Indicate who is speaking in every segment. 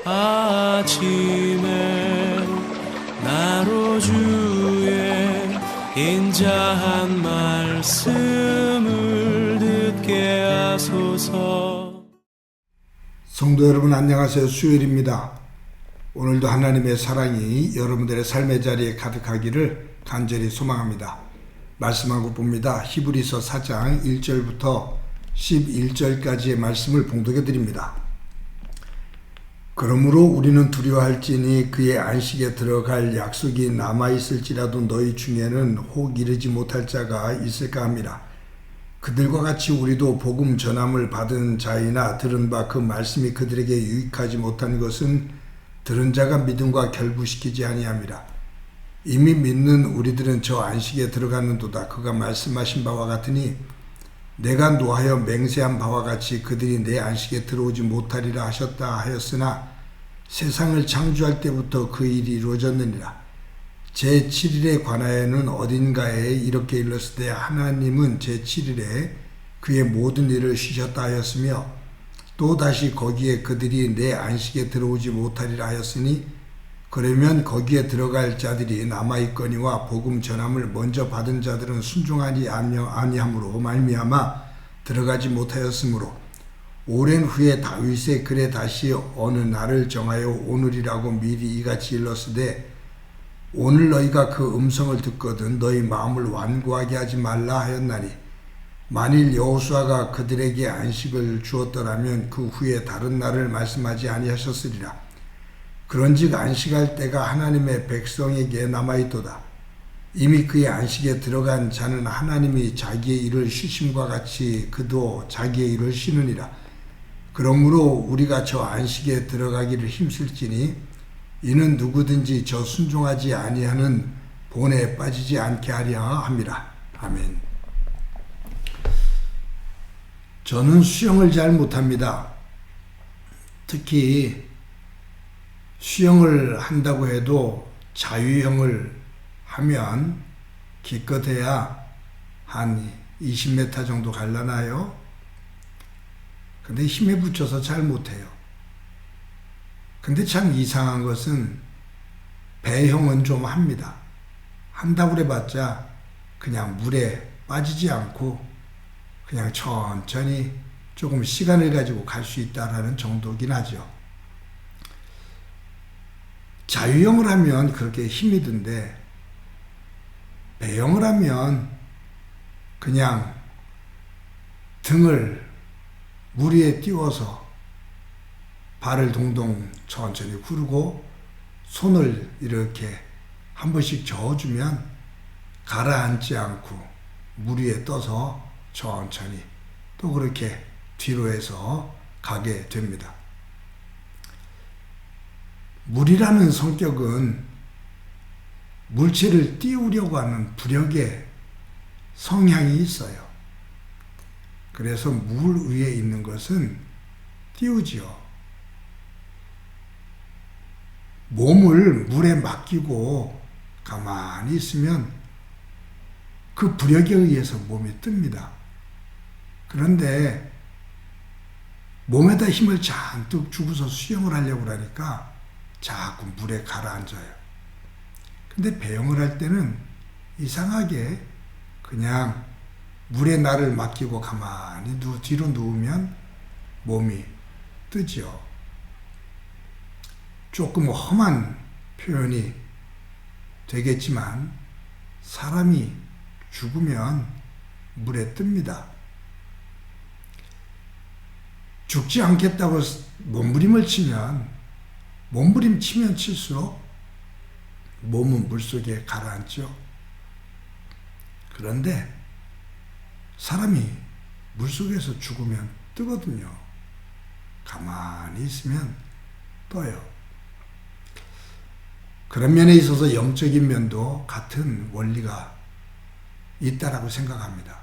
Speaker 1: 아침에 나로 주의 인자한 말씀을 듣게 하소서.
Speaker 2: 성도 여러분 안녕하세요. 수요일입니다. 오늘도 하나님의 사랑이 여러분들의 삶의 자리에 가득하기를 간절히 소망합니다. 말씀하고 봅니다. 히브리서 4장 1절부터 11절까지의 말씀을 봉독해 드립니다. 그러므로 우리는 두려워할지니 그의 안식에 들어갈 약속이 남아있을지라도 너희 중에는 혹 이르지 못할 자가 있을까 합니다. 그들과 같이 우리도 복음 전함을 받은 자이나 들은 바 그 말씀이 그들에게 유익하지 못한 것은 들은 자가 믿음과 결부시키지 아니함이라. 이미 믿는 우리들은 저 안식에 들어가는도다. 그가 말씀하신 바와 같으니 내가 노하여 맹세한 바와 같이 그들이 내 안식에 들어오지 못하리라 하셨다 하였으나 세상을 창조할 때부터 그 일이 이루어졌느니라. 제7일에 관하여는 어딘가에 이렇게 일렀으되 하나님은 제7일에 그의 모든 일을 쉬셨다 하였으며 또 다시 거기에 그들이 내 안식에 들어오지 못하리라 하였으니 그러면 거기에 들어갈 자들이 남아있거니와 복음 전함을 먼저 받은 자들은 순종하지 아니함으로 말미암아 들어가지 못하였으므로 오랜 후에 다윗의 글에 다시 어느 날을 정하여 오늘이라고 미리 이같이 일렀으되 오늘 너희가 그 음성을 듣거든 너희 마음을 완고하게 하지 말라 하였나니 만일 여호수아가 그들에게 안식을 주었더라면 그 후에 다른 날을 말씀하지 아니하셨으리라. 그런즉 안식할 때가 하나님의 백성에게 남아있도다. 이미 그의 안식에 들어간 자는 하나님이 자기의 일을 쉬심과 같이 그도 자기의 일을 쉬느니라. 그러므로 우리가 저 안식에 들어가기를 힘쓸지니 이는 누구든지 저 순종하지 아니하는 본에 빠지지 않게 하려 함이라. 아멘. 저는 수영을 잘 못합니다. 특히 수영을 한다고 해도 자유형을 하면 기껏해야 한 20m 정도 갈라나요? 근데 힘에 붙여서 잘 못해요. 근데 참 이상한 것은 배형은 좀 합니다. 한다고 그래봤자 그냥 물에 빠지지 않고 그냥 천천히 조금 시간을 가지고 갈 수 있다라는 정도긴 하죠. 자유형을 하면 그렇게 힘이 든데 배형을 하면 그냥 등을 물 위에 띄워서 발을 동동 천천히 구르고 손을 이렇게 한 번씩 저어주면 가라앉지 않고 물 위에 떠서 천천히 또 그렇게 뒤로 해서 가게 됩니다. 물이라는 성격은 물체를 띄우려고 하는 부력의 성향이 있어요. 그래서 물 위에 있는 것은 띄우지요. 몸을 물에 맡기고 가만히 있으면 그 부력에 의해서 몸이 뜹니다. 그런데 몸에다 힘을 잔뜩 주고서 수영을 하려고 하니까 자꾸 물에 가라앉아요. 근데 배영을 할 때는 이상하게 그냥 물에 나를 맡기고 가만히 뒤로 누우면 몸이 뜨죠. 조금 험한 표현이 되겠지만 사람이 죽으면 물에 뜹니다. 죽지 않겠다고 몸부림을 치면 몸부림 치면 칠수록 몸은 물속에 가라앉죠. 그런데 사람이 물속에서 죽으면 뜨거든요. 가만히 있으면 떠요. 그런 면에 있어서 영적인 면도 같은 원리가 있다라고 생각합니다.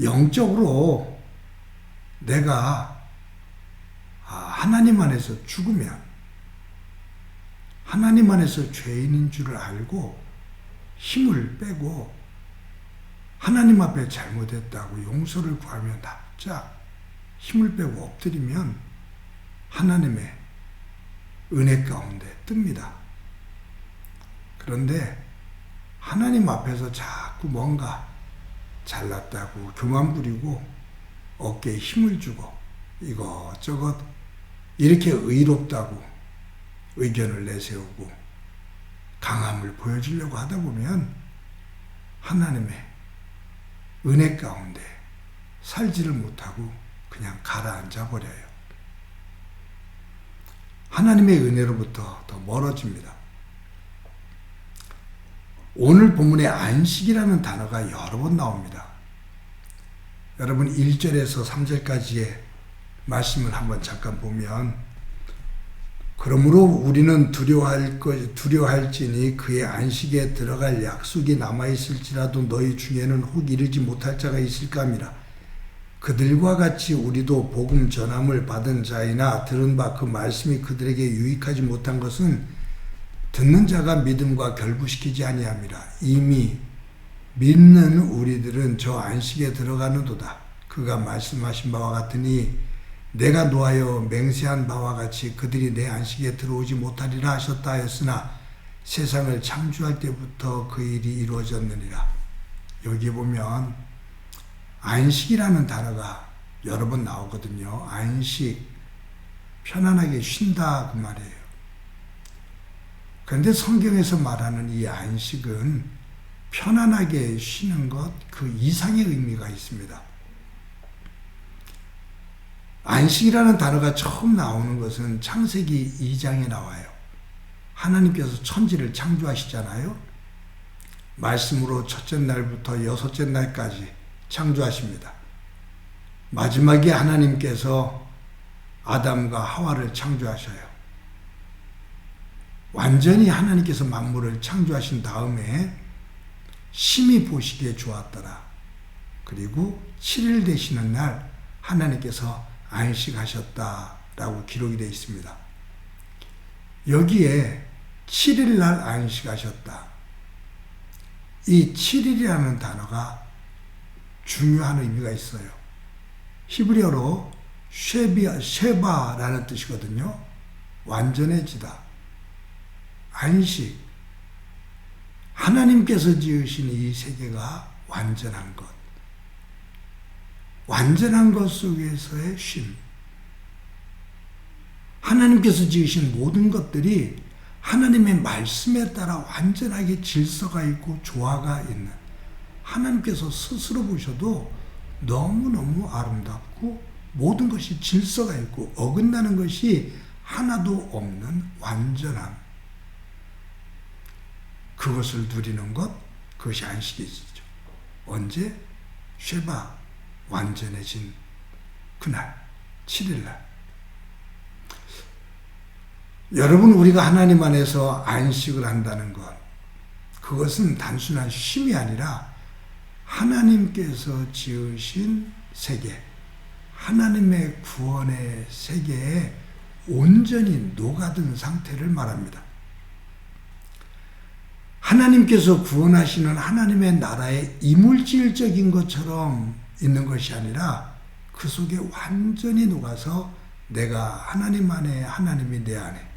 Speaker 2: 영적으로 내가 하나님 안에서 죽으면 하나님 안에서 죄인인 줄을 알고 힘을 빼고 하나님 앞에 잘못했다고 용서를 구하며 납작 힘을 빼고 엎드리면 하나님의 은혜 가운데 뜹니다. 그런데 하나님 앞에서 자꾸 뭔가 잘났다고 교만 부리고 어깨에 힘을 주고 이것저것 이렇게 의롭다고 의견을 내세우고 강함을 보여주려고 하다 보면 하나님의 은혜 가운데 살지를 못하고 그냥 가라앉아 버려요. 하나님의 은혜로부터 더 멀어집니다. 오늘 본문에 안식이라는 단어가 여러 번 나옵니다. 여러분 1절에서 3절까지의 말씀을 한번 잠깐 보면, 그러므로 우리는 두려워할지니 그의 안식에 들어갈 약속이 남아있을지라도 너희 중에는 혹 이르지 못할 자가 있을까 함이라. 그들과 같이 우리도 복음 전함을 받은 자이나 들은 바 그 말씀이 그들에게 유익하지 못한 것은 듣는 자가 믿음과 결부시키지 아니함이라. 이미 믿는 우리들은 저 안식에 들어가는도다. 그가 말씀하신 바와 같으니 내가 노하여 맹세한 바와 같이 그들이 내 안식에 들어오지 못하리라 하셨다 하였으나 세상을 창조할 때부터 그 일이 이루어졌느니라. 여기 보면 안식이라는 단어가 여러 번 나오거든요. 안식, 편안하게 쉰다 그 말이에요. 그런데 성경에서 말하는 이 안식은 편안하게 쉬는 것 그 이상의 의미가 있습니다. 안식이라는 단어가 처음 나오는 것은 창세기 2장에 나와요. 하나님께서 천지를 창조하시잖아요. 말씀으로 첫째 날부터 여섯째 날까지 창조하십니다. 마지막에 하나님께서 아담과 하와를 창조하셔요. 완전히 하나님께서 만물을 창조하신 다음에 심히 보시기에 좋았더라. 그리고 7일 되시는 날 하나님께서 안식하셨다라고 기록이 되어 있습니다. 여기에 7일 날 안식하셨다. 이 7일이라는 단어가 중요한 의미가 있어요. 히브리어로 쉐바라는 뜻이거든요. 완전해지다. 안식. 하나님께서 지으신 이 세계가 완전한 것. 완전한 것 속에서의 쉼. 하나님께서 지으신 모든 것들이 하나님의 말씀에 따라 완전하게 질서가 있고 조화가 있는, 하나님께서 스스로 보셔도 너무너무 아름답고 모든 것이 질서가 있고 어긋나는 것이 하나도 없는 완전함. 그것을 누리는 것, 그것이 안식이죠. 언제? 쉐바, 완전해진 그날, 7일날. 여러분, 우리가 하나님 안에서 안식을 한다는 것, 그것은 단순한 쉼이 아니라 하나님께서 지으신 세계, 하나님의 구원의 세계에 온전히 녹아든 상태를 말합니다. 하나님께서 구원하시는 하나님의 나라의 이물질적인 것처럼 있는 것이 아니라 그 속에 완전히 녹아서 내가 하나님 안에, 하나님이 내 안에,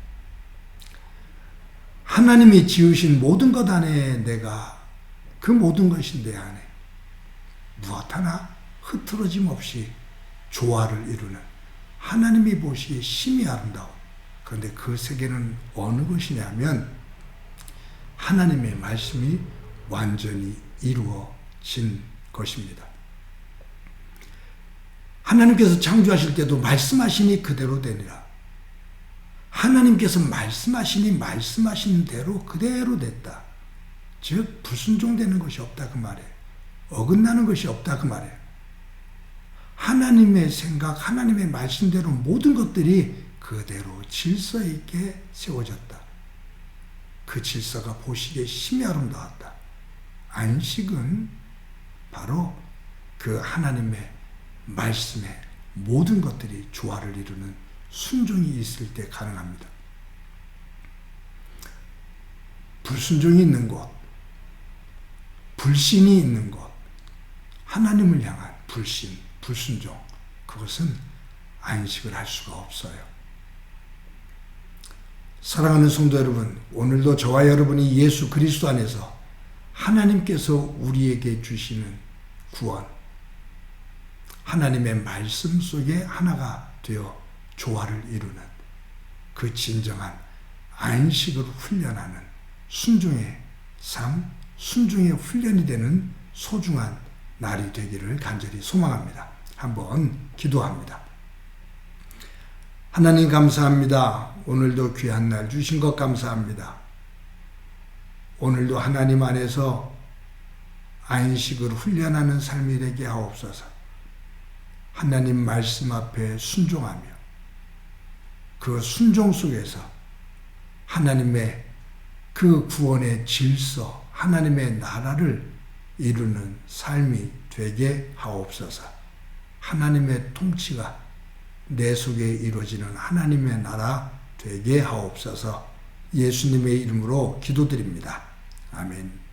Speaker 2: 하나님이 지으신 모든 것 안에 내가, 그 모든 것이 내 안에 무엇 하나 흐트러짐 없이 조화를 이루는, 하나님이 보시기에 심히 아름다운, 그런데 그 세계는 어느 것이냐면 하나님의 말씀이 완전히 이루어진 것입니다. 하나님께서 창조하실 때도 말씀하시니 그대로 되니라. 하나님께서 말씀하시니 말씀하신 대로 그대로 됐다. 즉 불순종되는 것이 없다 그 말이에요. 어긋나는 것이 없다 그 말이에요. 하나님의 생각, 하나님의 말씀대로 모든 것들이 그대로 질서 있게 세워졌다. 그 질서가 보시기에 심히 아름다웠다. 안식은 바로 그 하나님의 말씀에 모든 것들이 조화를 이루는 순종이 있을 때 가능합니다. 불순종이 있는 곳, 불신이 있는 곳, 하나님을 향한 불신, 불순종, 그것은 안식을 할 수가 없어요. 사랑하는 성도 여러분, 오늘도 저와 여러분이 예수 그리스도 안에서 하나님께서 우리에게 주시는 구원, 하나님의 말씀 속에 하나가 되어 조화를 이루는 그 진정한 안식을 훈련하는 순종의 삶, 순종의 훈련이 되는 소중한 날이 되기를 간절히 소망합니다. 한번 기도합니다. 하나님 감사합니다. 오늘도 귀한 날 주신 것 감사합니다. 오늘도 하나님 안에서 안식을 훈련하는 삶이 되게 하옵소서. 하나님 말씀 앞에 순종하며 그 순종 속에서 하나님의 그 구원의 질서, 하나님의 나라를 이루는 삶이 되게 하옵소서. 하나님의 통치가 내 속에 이루어지는 하나님의 나라 되게 하옵소서. 예수님의 이름으로 기도드립니다. 아멘.